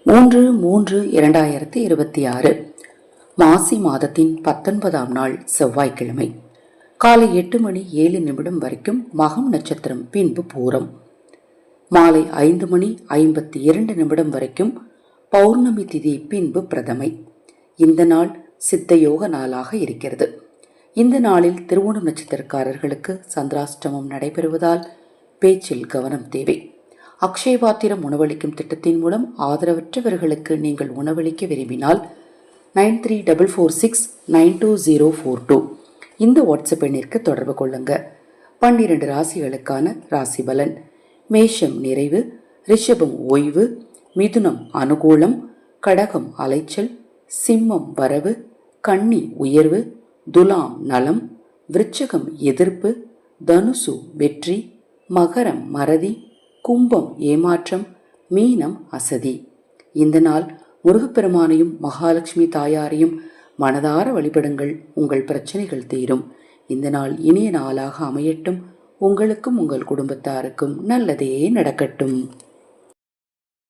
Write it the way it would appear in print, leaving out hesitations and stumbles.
3/3/2026 மாசி மாதத்தின் 19ஆம் நாள் செவ்வாய்க்கிழமை காலை 8:07 வரைக்கும் மகம் நட்சத்திரம் பின்பு பூரம், மாலை 5:52 வரைக்கும் பௌர்ணமி திதி பின்பு பிரதமை. இந்த நாள் சித்த யோக நாளாக இருக்கிறது. இந்த நாளில் திருவோணம் நட்சத்திரக்காரர்களுக்கு சந்திராஷ்டமம் நடைபெறுவதால் பேச்சில் கவனம் தேவை. அக்ஷயபாத்திரம் உணவளிக்கும் திட்டத்தின் மூலம் ஆதரவற்றவர்களுக்கு நீங்கள் உணவளிக்க விரும்பினால் 9344692042 இந்த வாட்ஸ்அப் எண்ணிற்கு தொடர்பு கொள்ளுங்க. 12 ராசிகளுக்கான ராசி பலன். மேஷம் நிறைவு, ரிஷபம் ஓய்வு, மிதுனம் அனுகூலம், கடகம் அலைச்சல், சிம்மம் வரவு, கன்னி உயர்வு, துலாம் நலம், விருச்சிகம் எதிர்ப்பு, தனுசு வெற்றி, மகரம் மறதி, கும்பம் ஏமாற்றம், மீனம் அசதி. இந்த நாள் முருகப்பெருமானையும் மகாலட்சுமி தாயாரையும் மனதார வழிபடுங்கள். உங்கள் பிரச்சனைகள் தீரும். இந்த நாள் இனிய நாளாக அமையட்டும். உங்களுக்கும் உங்கள் குடும்பத்தாருக்கும் நல்லதே நடக்கட்டும்.